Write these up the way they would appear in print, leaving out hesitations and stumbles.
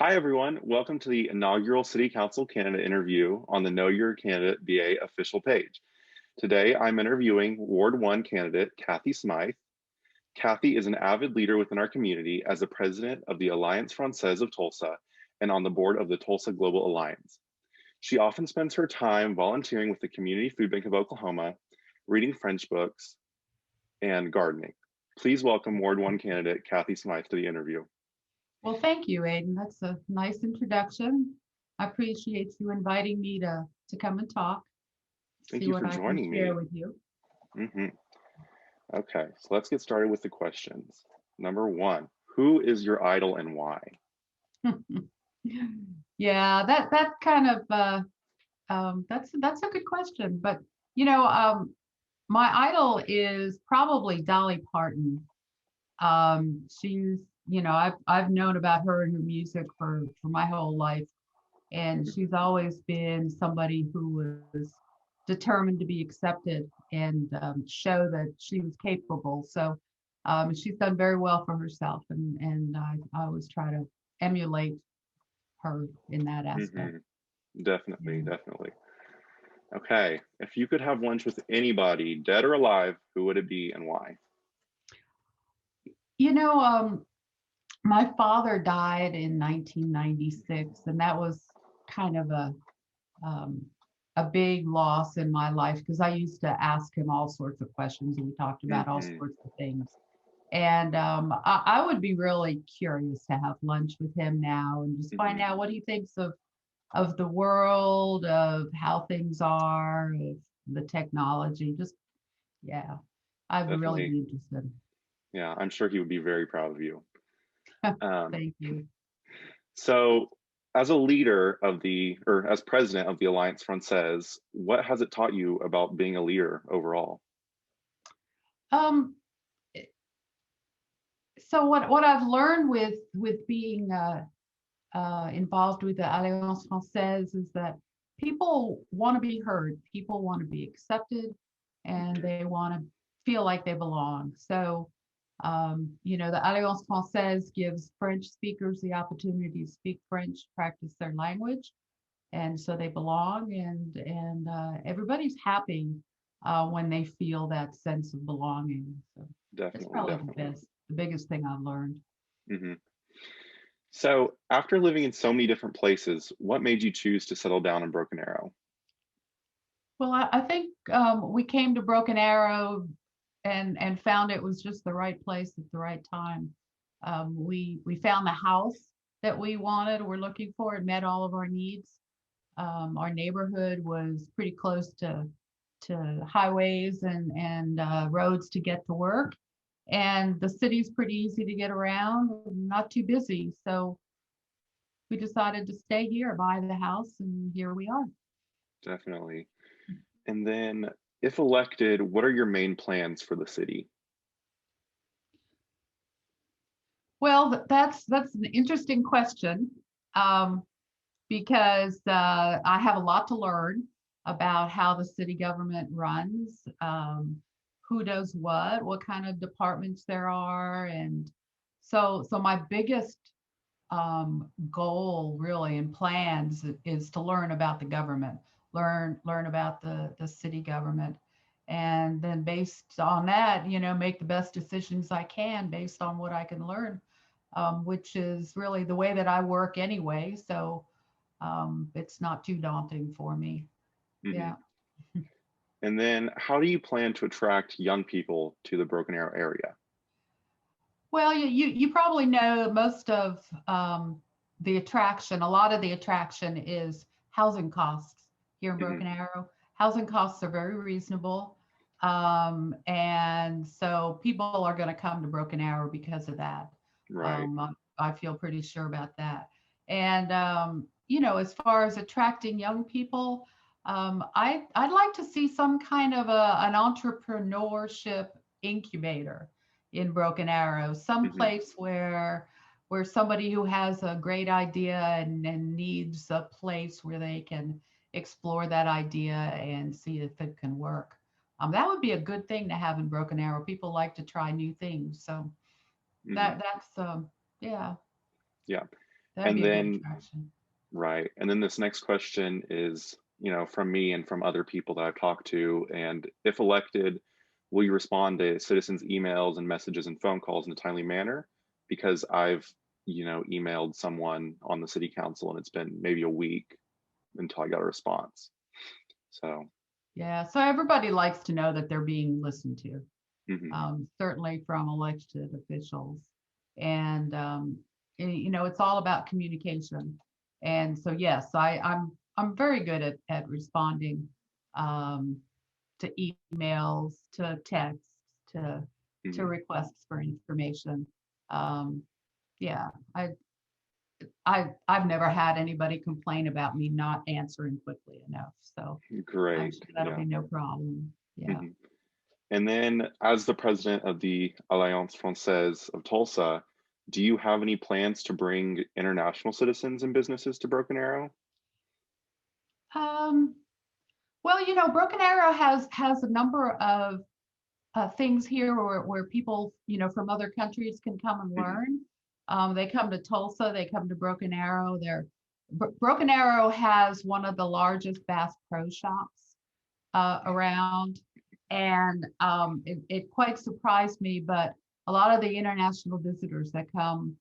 Hi, everyone. Welcome to the inaugural City Council candidate interview on the Know Your Candidate VA official page. Today, I'm interviewing Ward 1 candidate, Cathy Smythe. Cathy is an avid leader within our community as the president of the Alliance Francaise of Tulsa and on the board of the Tulsa Global Alliance. She often spends her time volunteering with the Community Food Bank of Oklahoma, reading French books, and gardening. Please welcome Ward 1 candidate, Cathy Smythe, to the interview. Well, thank you, Aiden. That's a nice introduction. I appreciate you inviting me to come and talk, Thank see you what for I can joining share me. with you. Okay, so let's get started with the questions. Number one, who is your idol and why? Yeah, that kind of that's a good question. But you know, my idol is probably Dolly Parton. She's, I've known about her and her music for my whole life. And she's always been somebody who was determined to be accepted and show that she was capable. So she's done very well for herself, and I always try to emulate her in that aspect. Definitely, Yeah. definitely. Okay, if you could have lunch with anybody, dead or alive, who would it be and why? You know, my father died in 1996, and that was kind of um, a big loss in my life because I used to ask him all sorts of questions and we talked about all hmm sorts of things. And I would be really curious to have lunch with him now and just find hmm out what he thinks of the world, of how things are, of the technology. Just yeah, I'd really Definitely. be interested. Yeah, I'm sure he would be very proud of you. Um, Thank you. so, as a leader of or as president of the Alliance Francaise, what has it taught you about being a leader overall? Um, so what I've learned with being involved with the Alliance Francaise is that people want to be heard, people want to be accepted, and hmm they want to feel like they belong. So, the Alliance Francaise gives French speakers the opportunity to speak French, practice their language, and so they belong, and everybody's happy when they feel that sense of belonging. So it's Definitely, probably definitely. the biggest thing I've learned. hmm So, after living in so many different places, what made you choose to settle down in Broken Arrow? Well, I think we came to Broken Arrow and found it was just the right place at the right time. We found the house that we wanted, we're looking for, it met all of our needs. Our neighborhood was pretty close to highways and roads to get to work, and the city's pretty easy to get around, not too busy. So we decided to stay here, buy the house, and here we are. Definitely. And then, if elected, what are your main plans for the city? Well, that's an interesting question, um, because I have a lot to learn about how the city government runs, who does what kind of departments there are, and so my biggest goal, really, and plans is to learn about the government, learn about the city government, and then based on that, make the best decisions I can based on what I can learn, which is really the way that I work anyway. So it's not too daunting for me. hmm Yeah. And then, how do you plan to attract young people to the Broken Arrow area? Well, you probably know most of the attraction. A lot of the attraction is housing costs here in hmm Broken Arrow. Housing costs are very reasonable, and so people are going to come to Broken Arrow because of that. Right. I feel pretty sure about that. And as far as attracting young people, I'd like to see some kind of an entrepreneurship incubator in Broken Arrow, some hmm place where somebody who has a great idea and needs a place where they can explore that idea and see if it can work. That would be a good thing to have in Broken Arrow. People like to try new things, so hmm that's yeah. Yeah. That'd And be a good then, attraction. right. And then this next question is, from me and from other people that I've talked to. And if elected, will you respond to citizens' emails and messages and phone calls in a timely manner? Because I've, emailed someone on the city council and it's been maybe a week until I got a response. So, Yeah, so everybody likes to know that they're being listened to, mhm, certainly from elected officials. And it's all about communication. And so yes, I'm very good at responding um, to emails, to texts, to mhm. requests for information. Um, yeah, I've never had anybody complain about me not answering quickly enough. So I'm Great. sure that'll Yeah. be no problem. Yeah. Mhm. And then, as the president of the Alliance Francaise of Tulsa, do you have any plans to bring international citizens and businesses to Broken Arrow? Um, well, Broken Arrow has a number of things here where people, from other countries can come and Mhm, learn. They come to Tulsa, they come to Broken Arrow. Broken Arrow has one of the largest Bass Pro Shops around, and it quite surprised me. But a lot of the international visitors that come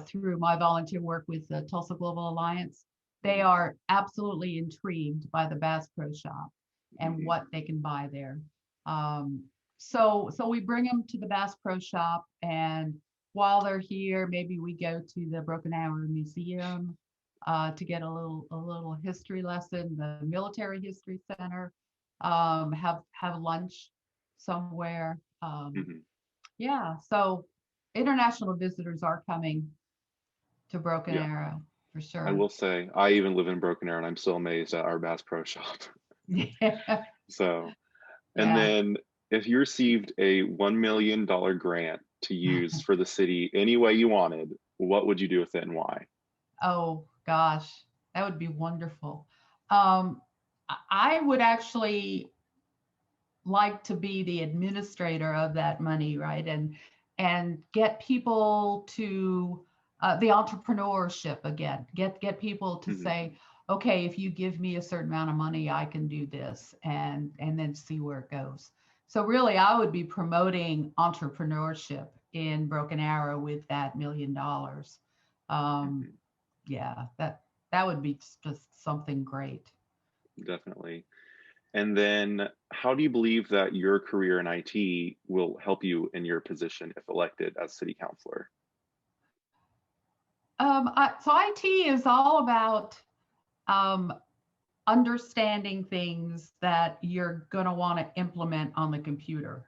through my volunteer work with the Tulsa Global Alliance, they mhm, are absolutely intrigued by the Bass Pro Shop and mhm, what they can buy there. Um, so we bring them to the Bass Pro Shop, and while they're here, maybe we go to the Broken Arrow Museum to get a little history lesson, the Military History Center, have lunch somewhere. mhm. Yeah, so international visitors are coming to Broken Yeah, Arrow for I sure. will say I even live in Broken Arrow, and I'm still amazed at our Bass Pro Shop. Yeah, So, and yeah. then, if you received a $1 million grant to use for the city any way you wanted, what would you do with it and why? Oh gosh, that would be wonderful. Um, I would actually like to be the administrator of that money, right? And get people to the entrepreneurship again. Get people to Mhm, say, okay, if you give me a certain amount of money, I can do this, and then see where it goes. So really, I would be promoting entrepreneurship in Broken Arrow with that $1 million. Um, mhm. yeah, that would be just something great. Definitely. And then, how do you believe that your career in IT will help you in your position if elected as city councilor? So IT is all about um, understanding things that you're going to want to implement on the computer.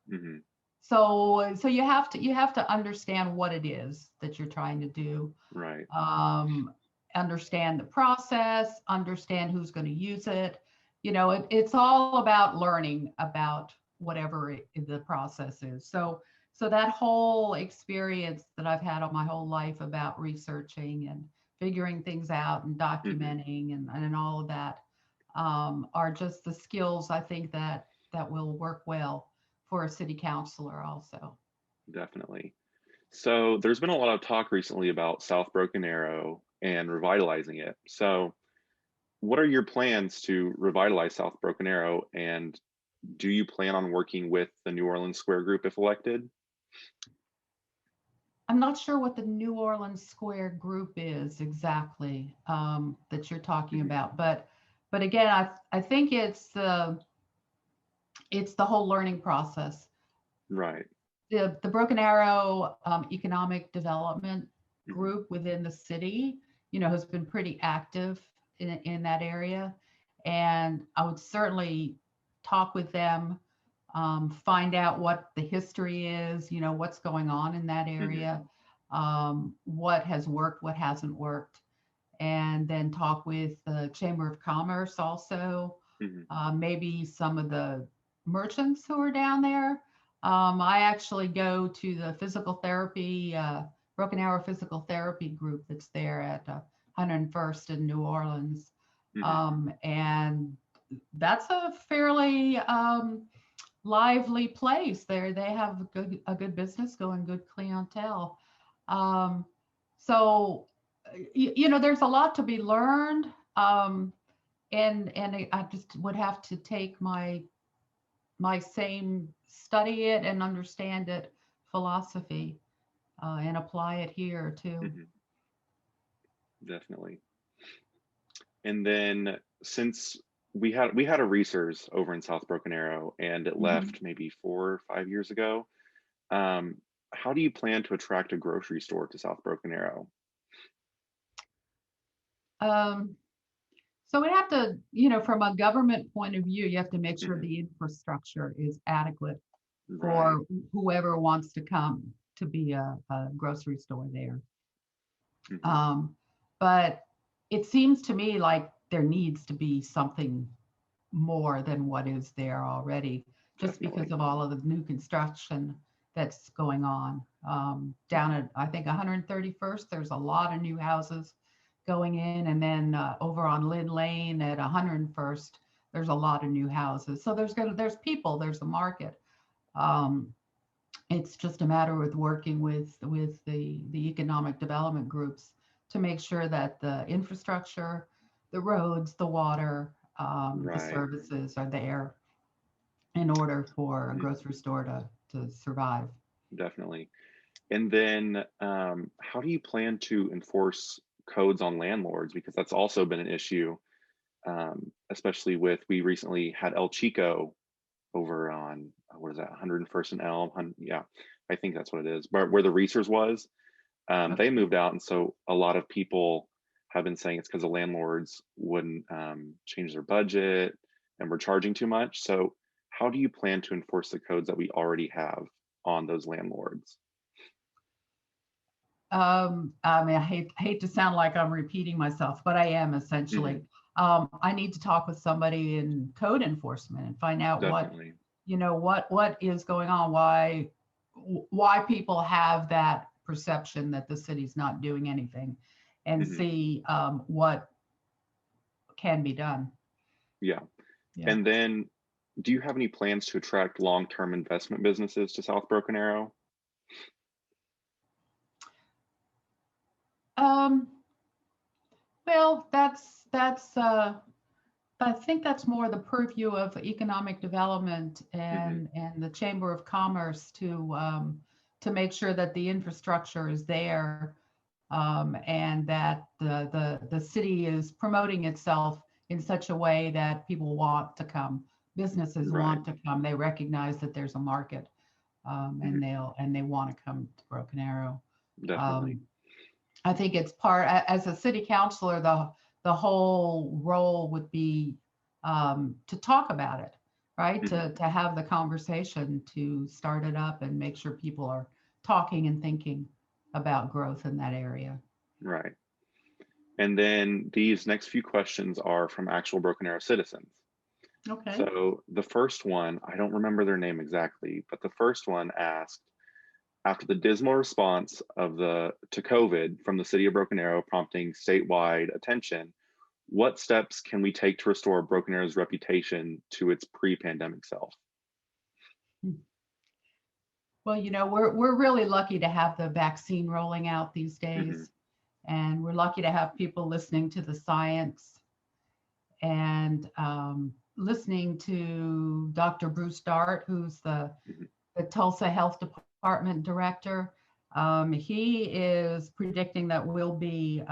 Hmm. So you have to understand what it is that you're trying to do. Right. Um, Understand the process, understand who's going to use it. It's all about learning about whatever the process is. So that whole experience that I've had all my whole life about researching and figuring things out and Hmm. documenting and all of that are just the skills I think that will work well for a city councilor also. Definitely. So, there's been a lot of talk recently about South Broken Arrow and revitalizing it. So, what are your plans to revitalize South Broken Arrow? And do you plan on working with the New Orleans Square Group if elected? I'm not sure what the New Orleans Square group is exactly that you're talking Hmm. about, but again, I think it's the whole learning process. Right. The Broken Arrow Economic Development Hmm. Group within the city, has been pretty active in that area, and I would certainly talk with them, find out what the history is, what's going on in that Hmm. area, what has worked, what hasn't worked, and then talk with the Chamber of Commerce also, Hmm. maybe some of the merchants who are down there. I actually go to the physical therapy, Broken Arrow Physical Therapy group that's there at 101st in New Orleans. Hmm. And that's a fairly lively place there. They have a good business going, good clientele. Um, so you know, there's a lot to be learned. And I just would have to take my same study it and understand it philosophy and apply it here too. Mhm, definitely. And then since we had a Reese's over in South Broken Arrow and it Mhm. left maybe 4 or 5 years ago, um, how do you plan to attract a grocery store to South Broken Arrow? Um, so we have to, you know, from a government point of view, you have to make sure Hmm. the infrastructure is adequate Right. for whoever wants to come to be a grocery store there. Hmm. Um, but it seems to me like there needs to be something more than what is there already, just because Definitely. of all of the new construction that's going on. Down at, I think, 131st, there's a lot of new houses going in. And then over on Lynn Lane at 101st, there's a lot of new houses. So there's people, there's a market. Um, it's just a matter of working with the economic development groups to make sure that the infrastructure, the roads, the water, the Right. services are there in order for a Mhm. grocery store to survive. Definitely. And then, how do you plan to enforce codes on landlords? Because that's also been an issue, especially with we recently had El Chico over on what is that, 101st and Elm? Yeah, I think that's what it is. But where the Reesers was, they Okay. moved out, and so a lot of people have been saying it's because the landlords wouldn't change their budget and we're charging too much. So, how do you plan to enforce the codes that we already have on those landlords? I mean, I hate to sound like I'm repeating myself, but I am Hmm. essentially. I need to talk with somebody in code enforcement and find out what, Definitely. you know, what is going on, why people have that perception that the city's not doing anything, and Hmm. see what can be done. Yeah. Yeah. And then, do you have any plans to attract long-term investment businesses to South Broken Arrow? Um, well, I think that's more the purview of economic development Hmm. and the Chamber of Commerce to make sure that the infrastructure is there, and that the city is promoting itself in such a way that people want to come, businesses Right. want to come. They recognize that there's a market, Hmm. and they want to come to Broken Arrow. Definitely. Um, I think it's part, as a city councilor, the whole role would be to talk about it, right? Hmm. To have the conversation, to start it up and make sure people are talking and thinking about growth in that area. Right. And then these next few questions are from actual Broken Arrow citizens. Okay. So the first one, I don't remember their name exactly, but the first one asked, after the dismal response of the to COVID from the city of Broken Arrow prompting statewide attention, what steps can we take to restore Broken Arrow's reputation to its pre-pandemic self? Well, you know, we're really lucky to have the vaccine rolling out these Hmm. days, and we're lucky to have people listening to the science and listening to Dr. Bruce Dart, who's Hmm. the Tulsa Health Department director. He is predicting that we'll be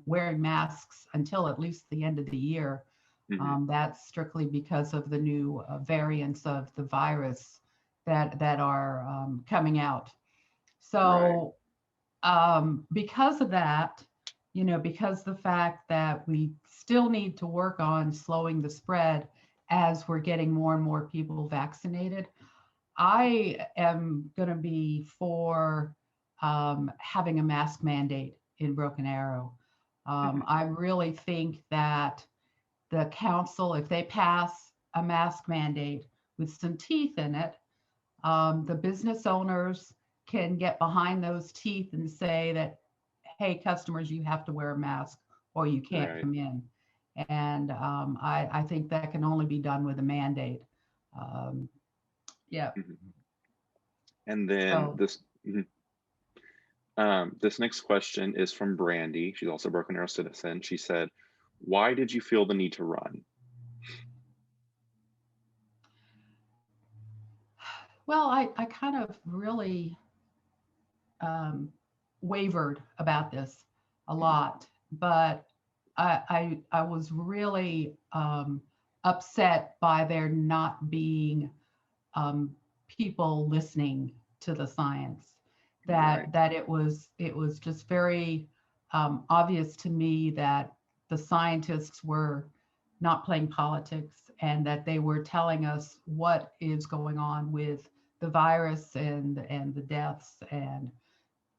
wearing masks until at least the end of the year. Hmm. That's strictly because of the new variants of the virus that are coming out. Right. So because of that, you know, because the fact that we still need to work on slowing the spread as we're getting more and more people vaccinated, I am going to be for having a mask mandate in Broken Arrow. Hmm. I really think that the council, if they pass a mask mandate with some teeth in it, the business owners can get behind those teeth and say that, hey, customers, you have to wear a mask or you can't Right. come in. And I think that can only be done with a mandate. Um, yeah. Hmm. And then So this, mhm. This next question is from Brandy. She's also a Broken Arrow citizen. She said, "Why did you feel the need to run?" Well, I kind of really um, wavered about this a Mhm. lot, but I was really upset by there not being um, people listening to the science. Right, That it was just very obvious to me that the scientists were not playing politics and that they were telling us what is going on with the virus and the deaths and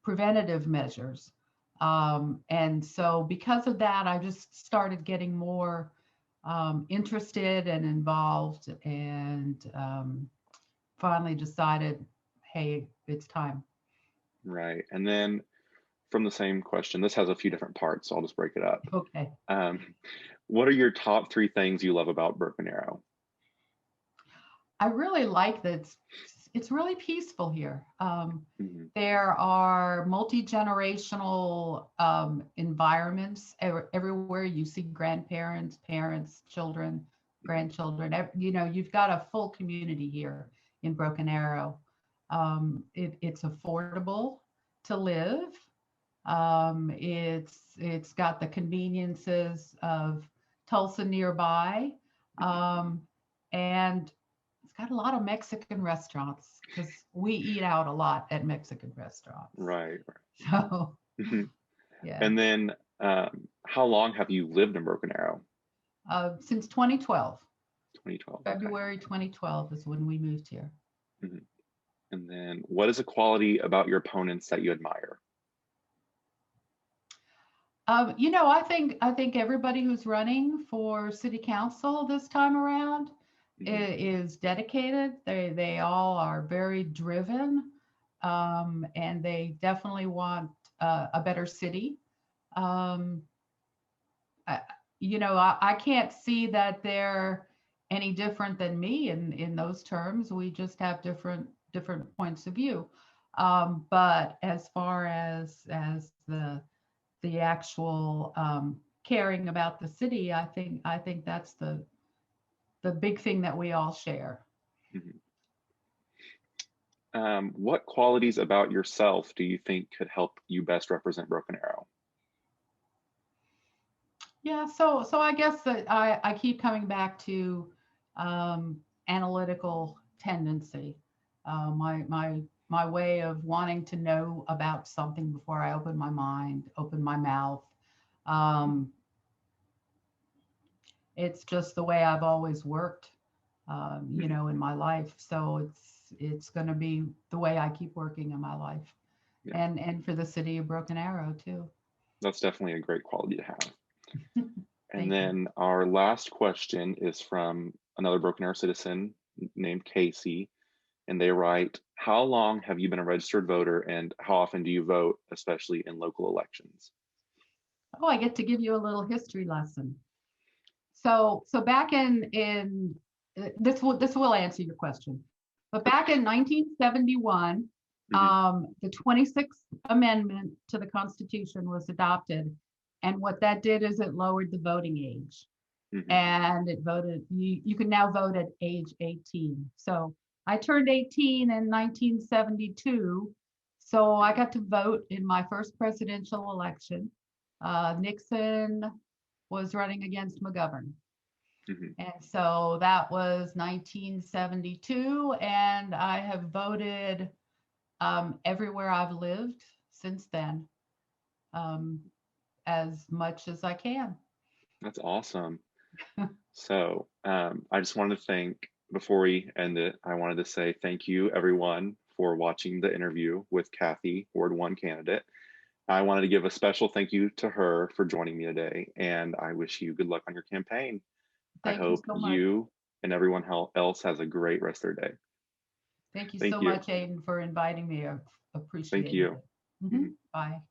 preventative measures. And so because of that, I just started getting more interested and involved and finally decided, hey, it's time. right. And then from the same question, this has a few different parts, so I'll just break it up. Okay. Um, what are your top three things you love about Broken Arrow? I really like that it's really peaceful here. Mhm. There are multi-generational environments everywhere. You see grandparents, parents, children, Mhm. grandchildren. You've got a full community here in Broken Arrow. It's affordable to live. It's got the conveniences of Tulsa nearby, Mhm. um, and it's got a lot of Mexican restaurants because we eat out a lot at Mexican restaurants. Right, So right. Mhm. yeah, And then, how long have you lived in Broken Arrow? since 2012, 2012. Okay. February 2012 is when we moved here. Mhm. And then, what is a quality about your opponents that you admire? I think everybody who's running for city council this time around Mhm. is dedicated. They all are very driven, and they definitely want a better city. Um, I, I can't see that they're any different than me in those terms. We just have different points of view. But as far as the actual caring about the city, I think that's the big thing that we all share. Mhm. What qualities about yourself do you think could help you best represent Broken Arrow? Yeah, so I guess that I keep coming back to analytical tendency, my way of wanting to know about something before I open my mind, open my mouth. Um, it's just the way I've always worked, Mhm. in my life. So it's going to be the way I keep working in my life, Yeah, and for the city of Broken Arrow too. that's definitely a great quality to have. And Thank you. then our last question is from another Broken Arrow citizen named Casey. And they write, "How long have you been a registered voter and how often do you vote, especially in local elections?" Oh, I get to give you a little history lesson. So back in this will answer your question. But back in 1971, Hmm. the 26th Amendment to the Constitution was adopted, and what that did is it lowered the voting age, Hmm. and it voted you can now vote at age 18. So I turned 18 in 1972, so I got to vote in my first presidential election. Nixon was running against McGovern. Hmm. And so that was 1972, and I have voted everywhere I've lived since then, um, as much as I can. That's awesome. So I just wanted to thank, before we end it, I wanted to say thank you, everyone, for watching the interview with Cathy, Ward 1 candidate. I wanted to give a special thank you to her for joining me today, and I wish you good luck on your campaign. I Thank you hope so much. you and everyone else has a great rest of their day. Thank you Thank so you. much, Aiden, for inviting me. I've Thank appreciated you. it. Mhm. Bye.